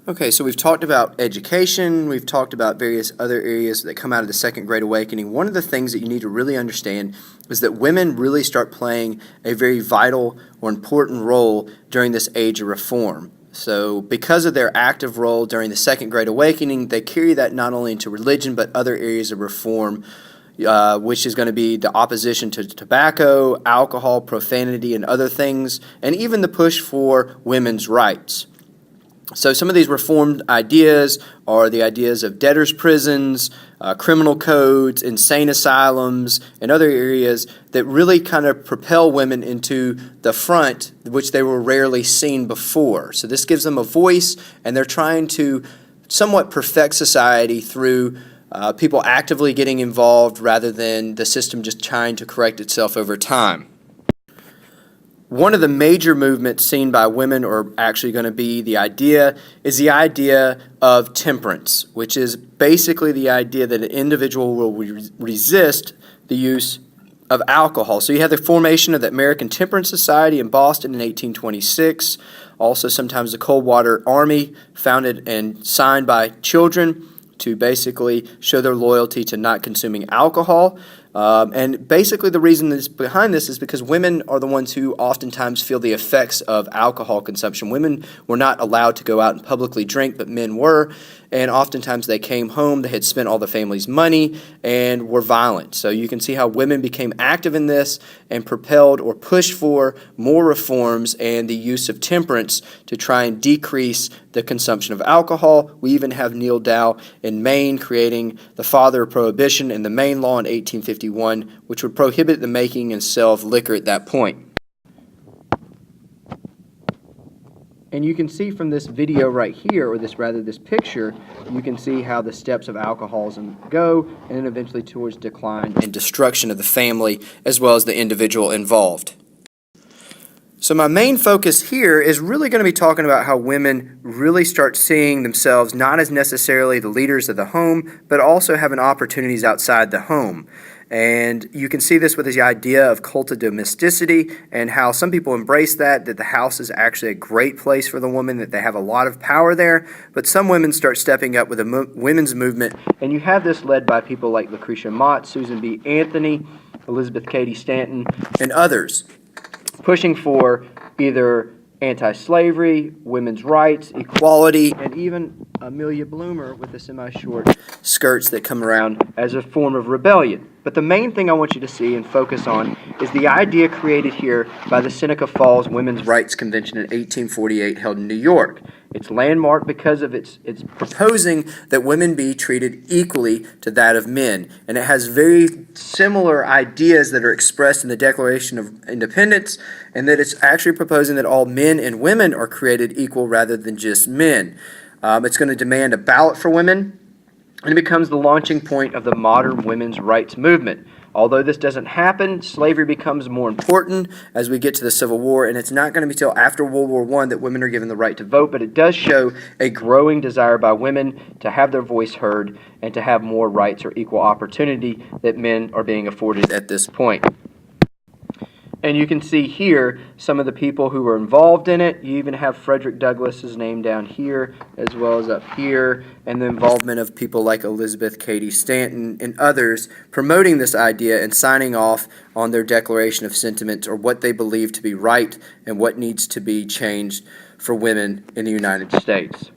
Okay, so we've talked about education, we've talked about various other areas that come out of the Second Great Awakening. One of the things that you need to really understand is that women really start playing a very vital or important role during this age of reform. So because of their active role during the Second Great Awakening, they carry that not only into religion but other areas of reform, which is going to be the opposition to tobacco, alcohol, profanity, and other things, and even the push for women's rights. So some of these reformed ideas are the ideas of debtors' prisons, criminal codes, insane asylums, and other areas that really kind of propel women into the front, which they were rarely seen before. So this gives them a voice, and they're trying to somewhat perfect society through people actively getting involved rather than the system just trying to correct itself over time. One of the major movements seen by women are actually going to be the idea of temperance, which is basically the idea that an individual will resist the use of alcohol. So you have the formation of the American Temperance Society in Boston in 1826, also sometimes the Coldwater Army, founded and signed by children to basically show their loyalty to not consuming alcohol. And basically the reason that's behind this is because women are the ones who oftentimes feel the effects of alcohol consumption. Women were not allowed to go out and publicly drink, but men were. And oftentimes they came home, they had spent all the family's money, and were violent. So you can see how women became active in this and propelled or pushed for more reforms and the use of temperance to try and decrease the consumption of alcohol. We even have Neal Dow in Maine creating the father of prohibition in the Maine law in 1851, which would prohibit the making and sale of liquor at that point. And you can see from this video right here, or this picture, you can see how the steps of alcoholism go, and then eventually towards decline and destruction of the family, as well as the individual involved. So my main focus here is really going to be talking about how women really start seeing themselves not as necessarily the leaders of the home, but also having opportunities outside the home. And you can see this with the idea of cult of domesticity and how some people embrace that the house is actually a great place for the woman, that they have a lot of power there. But some women start stepping up with a women's movement. And you have this led by people like Lucretia Mott, Susan B. Anthony, Elizabeth Cady Stanton, and others, pushing for either anti-slavery, women's rights, equality, and even Amelia Bloomer with the semi-short skirts that come around as a form of rebellion. But the main thing I want you to see and focus on is the idea created here by the Seneca Falls Women's Rights Convention in 1848 held in New York. It's landmark because of its proposing that women be treated equally to that of men. And it has very similar ideas that are expressed in the Declaration of Independence, and that it's actually proposing that all men and women are created equal rather than just men. It's going to demand a ballot for women, and it becomes the launching point of the modern women's rights movement. Although this doesn't happen, slavery becomes more important as we get to the Civil War, and it's not going to be until after World War I that women are given the right to vote, but it does show a growing desire by women to have their voice heard and to have more rights or equal opportunity that men are being afforded at this point. And you can see here some of the people who were involved in it. You even have Frederick Douglass's name down here as well as up here, and the involvement of people like Elizabeth Cady Stanton and others promoting this idea and signing off on their declaration of sentiments, or what they believe to be right and what needs to be changed for women in the United States.